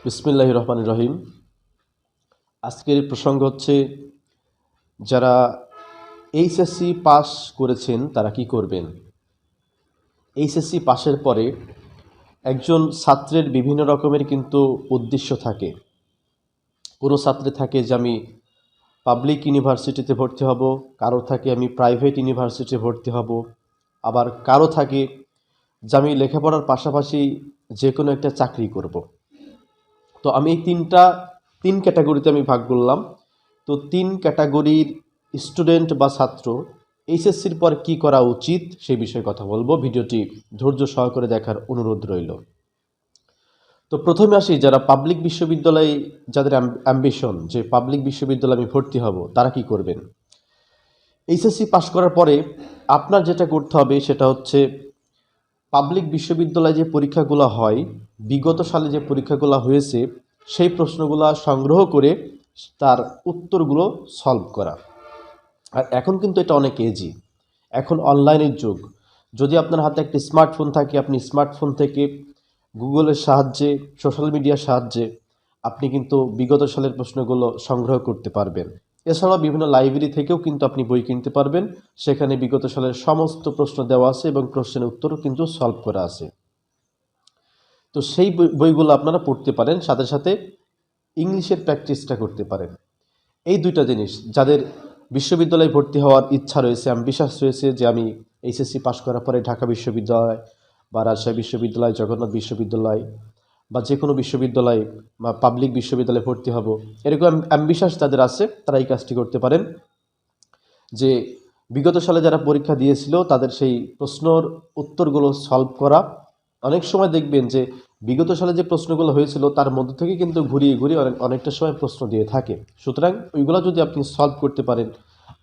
বিসমিল্লাহির রহমানির রহিম। আজকের প্রসঙ্গ হচ্ছে যারা এইচএসসি পাস করেছেন তারা কি করবেন। এইচএসসি পাশের পরে একজন ছাত্রের বিভিন্ন রকমের কিন্তু উদ্দেশ্য থাকে। কোনো ছাত্রে থাকে যে আমি পাবলিক ইউনিভার্সিটিতে ভর্তি হব, কারো থাকে আমি প্রাইভেট ইউনিভার্সিটিতে ভর্তি হব, আবার কারো থাকে যে আমি লেখাপড়ার পাশাপাশি যে কোনো একটা চাকরি করব। তো আমি এই তিন ক্যাটাগরিতে আমি ভাগ করলাম। তো তিন ক্যাটাগরির স্টুডেন্ট বা ছাত্র এইচএসসির পর কি করা উচিত সেই বিষয়ে কথা বলবো। ভিডিওটি ধৈর্য সহকারে দেখার অনুরোধ রইল। তো প্রথমে আসি, যারা পাবলিক বিশ্ববিদ্যালয়ে যাদের অ্যাম্বিশন যে পাবলিক বিশ্ববিদ্যালয়ে আমি ভর্তি হব, তারা কি করবেন। এইচএসসি পাশ করার পরে আপনার যেটা করতে হবে সেটা হচ্ছে পাবলিক বিশ্ববিদ্যালয়ে যে পরীক্ষাগুলো হয়, বিগত সালে যে পরীক্ষাগুলো হয়েছে সেই প্রশ্নগুলো সংগ্রহ করে তার উত্তরগুলো সলভ করা। আর এখন কিন্তু এটা অনেক ইজি, এখন অনলাইনের যুগ। যদি আপনার হাতে একটি স্মার্টফোন থাকে, আপনি স্মার্টফোন থেকে গুগলের সাহায্যে, সোশ্যাল মিডিয়ার সাহায্যে আপনি কিন্তু বিগত সালের প্রশ্নগুলো সংগ্রহ করতে পারবেন। এছাড়াও বিভিন্ন লাইব্রেরি থেকেও কিন্তু আপনি বই কিনতে পারবেন, সেখানে বিগত সালের সমস্ত প্রশ্ন দেওয়া আছে এবং প্রশ্নের উত্তরও কিন্তু সলভ করা আছে। তো সেই বইগুলো আপনারা পড়তে পারেন, সাথে সাথে ইংলিশের প্র্যাকটিসটা করতে পারেন। এই দুইটা জিনিস, যাদের বিশ্ববিদ্যালয়ে ভর্তি হওয়ার ইচ্ছা রয়েছে, আমি বিশ্বাস রয়েছে যে আমি এইচএসসি পাশ করার পরে ঢাকা বিশ্ববিদ্যালয় বা রাজশাহী বিশ্ববিদ্যালয়, জগন্নাথ বিশ্ববিদ্যালয় বা যে কোনো বিশ্ববিদ্যালয় বা পাবলিক বিশ্ববিদ্যালয়ে ভর্তি হব, এরকম অ্যাম্বিশাস যাদের আছে তারা এই কাজটি করতে পারেন। যে বিগত সালে যারা পরীক্ষা দিয়েছিল তাদের সেই প্রশ্নর উত্তরগুলো সলভ করা। অনেক সময় দেখবেন যে বিগত সালে যে প্রশ্নগুলো হয়েছিল তার মধ্য থেকে কিন্তু ঘুরিয়ে ঘুরিয়ে অনেকটা সময় প্রশ্ন দিয়ে থাকে। সুতরাং ওইগুলো যদি আপনি সলভ করতে পারেন,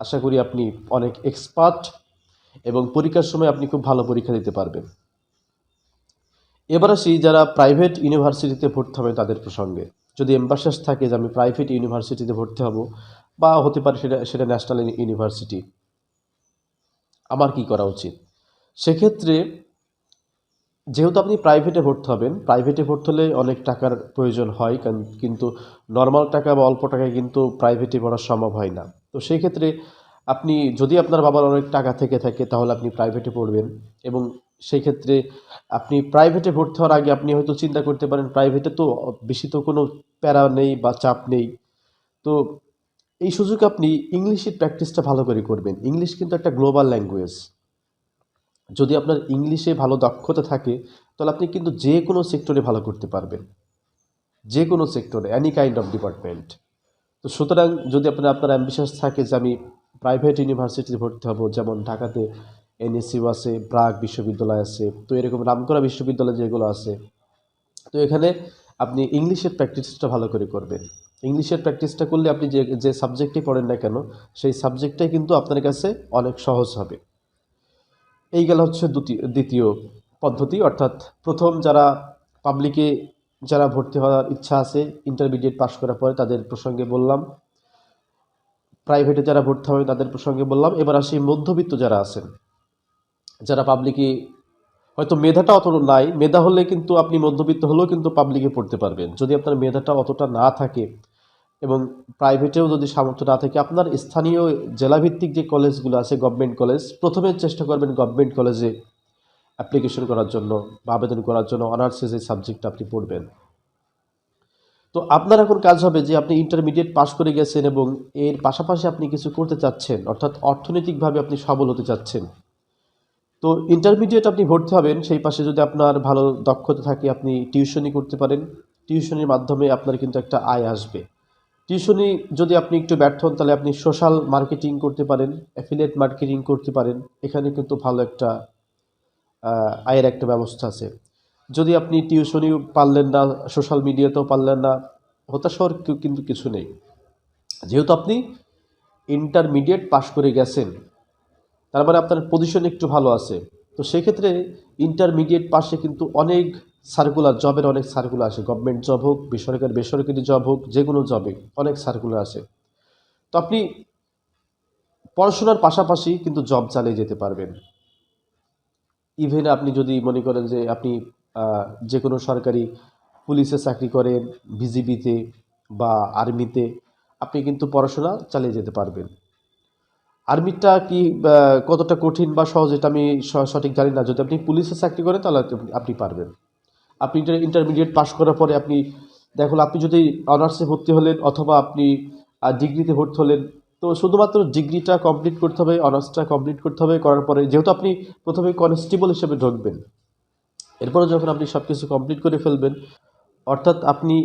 আশা করি আপনি অনেক এক্সপার্ট এবং পরীক্ষার সময় আপনি খুব ভালো পরীক্ষা দিতে পারবেন। এবার আসি যারা প্রাইভেট ইউনিভার্সিটিতে ভর্তি হবে তাদের প্রসঙ্গে। যদি এম্বাসাস থাকে যে আমি প্রাইভেট ইউনিভার্সিটিতে ভর্তি হব, বা হতে পারে সেটা ন্যাশনাল ইউনিভার্সিটি, আমার কি করা উচিত। সেক্ষেত্রে যেহেতু আপনি প্রাইভেটে ভর্তি হবেন, প্রাইভেটে ভর্তি হলে অনেক টাকার প্রয়োজন হয়, কিন্তু নর্মাল টাকা বা অল্প টাকায় কিন্তু প্রাইভেটে পড়া সম্ভব হয় না। তো সেই ক্ষেত্রে আপনি যদি আপনার বাবার অনেক টাকা থেকে থাকে তাহলে আপনি প্রাইভেটে পড়বেন। এবং সেই ক্ষেত্রে আপনি প্রাইভেটে ভর্তি হওয়ার আগে আপনি হয়তো চিন্তা করতে পারেন প্রাইভেটে তো বেশি তো কোনো প্যারা নেই বা চাপ নেই। তো এই সুযোগে আপনি ইংলিশের প্র্যাকটিসটা ভালো করে করবেন। ইংলিশ কিন্তু একটা গ্লোবাল ল্যাঙ্গুয়েজ। যদি আপনার ইংলিশে ভালো দক্ষতা থাকে তাহলে আপনি কিন্তু যে কোনো সেক্টরে ভালো করতে পারবেন, যে কোনো সেক্টরে, অ্যানি কাইন্ড অফ ডিপার্টমেন্ট। তো সুতরাং যদি আপনার অ্যাম্বিশাস থাকে যে আমি প্রাইভেট ইউনিভার্সিটিতে ভর্তি হব, যেমন ঢাকাতে এনএসইউ আছে, ব্রাক বিশ্ববিদ্যালয় আছে, তো এরকম নামকরা বিশ্ববিদ্যালয় যেগুলো আছে, তো এখানে আপনি ইংলিশের প্র্যাকটিসটা ভালো করে করবেন। ইংলিশের প্র্যাকটিসটা করলে আপনি যে যে সাবজেক্টই পড়েন না কেন সেই সাবজেক্টটাই কিন্তু আপনার কাছে অনেক সহজ হবে। এই গেল হচ্ছে দ্বিতীয় পদ্ধতি। অর্থাৎ প্রথম যারা পাবলিকে যারা ভর্তি হওয়ার ইচ্ছা আছে ইন্টারমিডিয়েট পাশ করার পরে তাদের প্রসঙ্গে বললাম, প্রাইভেটে যারা ভর্তি হবে তাদের প্রসঙ্গে বললাম। এবার আসি মধ্যবিত্ত যারা আছেন, যারা পাবলিকে হয়তো মেধাটা অত নাই, মেধা হলে কিন্তু আপনি মধ্যবিত্ত হলেও কিন্তু পাবলিকে পড়তে পারবেন। যদি আপনার মেধাটা অতটা না থাকে এবং প্রাইভেটেও যদি সামর্থ্য না থাকে, আপনার স্থানীয় জেলাভিত্তিক যে কলেজগুলো আছে, গভর্নমেন্ট কলেজ, প্রথমে চেষ্টা করবেন গভর্নমেন্ট কলেজে অ্যাপ্লিকেশন করার জন্য বা আবেদন করার জন্য, অনার্সে যে সাবজেক্টটা আপনি পড়বেন। তো আপনার এখন কাজ হবে যে আপনি ইন্টারমিডিয়েট পাশ করে গেছেন এবং এর পাশাপাশি আপনি কিছু করতে চাচ্ছেন, অর্থাৎ অর্থনৈতিকভাবে আপনি সবল হতে চাচ্ছেন। তো ইন্টারমিডিয়েট আপনি ভর্তি হবেন, সেই পাশে যদি আপনার ভালো দক্ষতা থাকে আপনি টিউশনি করতে পারেন। টিউশনির মাধ্যমে আপনার কিন্তু একটা আয় আসবে। টিউশনি যদি আপনি একটু ব্যর্থ হন তাহলে আপনি সোশ্যাল মার্কেটিং করতে পারেন, অ্যাফিলিয়েট মার্কেটিং করতে পারেন। এখানে কিন্তু ভালো একটা আয়ের একটা ব্যবস্থা আছে। যদি আপনি টিউশনিও পারলেন না, সোশ্যাল মিডিয়াতেও পারলেন না, হতাশ হওয়ার কিন্তু কিছু নেই। যেহেতু আপনি ইন্টারমিডিয়েট পাশ করে গেছেন তার মানে আপনার পজিশন একটু ভালো আছে। তো সেক্ষেত্রে ইন্টারমিডিয়েট পাশে কিন্তু অনেক সার্কুলার, জবের অনেক সার্কুলার আসে, গভর্নমেন্ট জব হোক, বেসরকারি জব হোক, যে কোনো জবে অনেক সার্কুলার আসে। তো আপনি পড়াশোনার পাশাপাশি কিন্তু জব চালিয়ে যেতে পারবেন। ইভেন আপনি যদি মনে করেন যে আপনি যে কোনো সরকারি পুলিশে চাকরি করেন, বিজিবিতে বা আর্মিতে, আপনি কিন্তু পড়াশোনা চালিয়ে যেতে পারবেন। আর্মিটা কি কতটা কঠিন বা সহজ এটা আমি সঠিক জানি না। যদি আপনি পুলিশে চাকরি করেন তাহলে আপনি পারবেন। আপনি ইন্টারমিডিয়েট পাশ করার পরে আপনি দেখুন, আপনি যদি অনার্সে ভর্তি হলেন অথবা আপনি ডিগ্রিতে ভর্তি হলেন, তো শুধুমাত্র ডিগ্রিটা কমপ্লিট করতে হবে, অনার্সটা কমপ্লিট করতে হবে। করার পরে যেহেতু আপনি প্রথমে কনস্টেবল হিসেবে ঢুকবেন, এরপরে যখন আপনি সব কিছু কমপ্লিট করে ফেলবেন, অর্থাৎ আপনি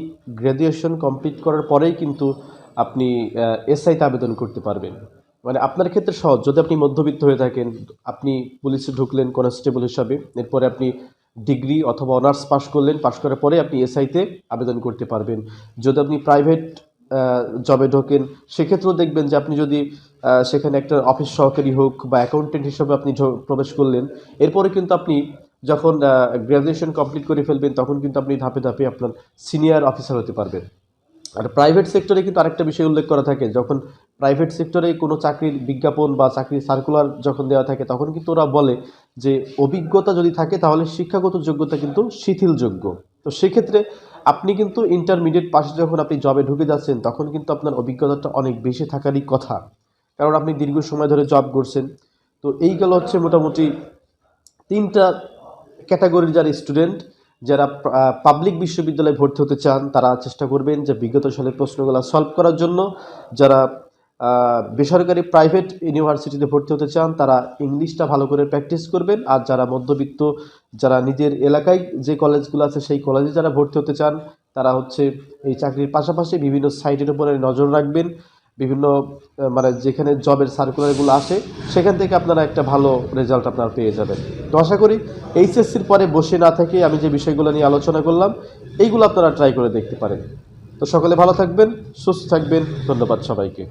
গ্র্যাজুয়েশন কমপ্লিট করার পরেই কিন্তু আপনি এসআইতে আবেদন করতে পারবেন। মানে আপনার ক্ষেত্রে সহজ। যদি আপনি মধ্যবিত্ত হয়ে থাকেন, আপনি পুলিশে ঢুকলেন কনস্টেবল হিসাবে, এরপরে আপনি ডিগ্রি অথবা অনার্স পাশ করলেন, পাশ করার পরে আপনি এসআইতে আবেদন করতে পারবেন। যদি আপনি প্রাইভেট জবে ঢোকেন, সেক্ষেত্রেও দেখবেন যে আপনি যদি সেখানে একটা অফিস সহকারী হোক বা অ্যাকাউন্টেন্ট হিসেবে আপনি প্রবেশ করলেন, এরপরে কিন্তু আপনি যখন গ্র্যাজুয়েশন কমপ্লিট করে ফেলবেন তখন কিন্তু আপনি ধাপে ধাপে আপনার সিনিয়র অফিসার হতে পারবেন। আর প্রাইভেট সেক্টরে কিন্তু আরেকটা বিষয় উল্লেখ করা থাকে, যখন প্রাইভেট সেক্টরে কোনো চাকরির বিজ্ঞাপন বা চাকরির সার্কুলার যখন দেওয়া থাকে তখন কিন্তু ওরা বলে যে অভিজ্ঞতা যদি থাকে তাহলে শিক্ষাগত যোগ্যতা কিন্তু শিথিলযোগ্য। তো সেক্ষেত্রে আপনি কিন্তু ইন্টারমিডিয়েট পাশে যখন আপনি জবে ঢুকে যাচ্ছেন তখন কিন্তু আপনার অভিজ্ঞতাটা অনেক বেশি থাকারই কথা, কারণ আপনি দীর্ঘ সময় ধরে জব করছেন। তো এই গেল হচ্ছে মোটামুটি তিনটা ক্যাটাগরির যারা স্টুডেন্ট, যারা পাবলিক বিশ্ববিদ্যালয়ে ভর্তি হতে চান তারা চেষ্টা করবেন যে বিগত সালের প্রশ্নগুলো সলভ করার জন্য। যারা বেসরকারি প্রাইভেট ইউনিভার্সিটিতে ভর্তি হতে চান তারা ইংলিশটা ভালো করে প্র্যাকটিস করবেন। আর যারা মধ্যবিত্ত, যারা নিজের এলাকায় যে কলেজগুলো আছে সেই কলেজে যারা ভর্তি হতে চান তারা হচ্ছে এই চাকরির পাশাপাশি বিভিন্ন সাইটের উপরে নজর রাখবেন। বিভিন্ন মানে যেখানে জবের সার্কুলারগুলো আসে সেখান থেকে আপনারা একটা ভালো রেজাল্ট আপনারা পেয়ে যাবেন। তো আশা করি এইচএসসির পরে বসে না থেকে আমি যে বিষয়গুলো নিয়ে আলোচনা করলাম এইগুলো আপনারা ট্রাই করে দেখতে পারেন। তো সকলে ভালো থাকবেন, সুস্থ থাকবেন। ধন্যবাদ সবাইকে।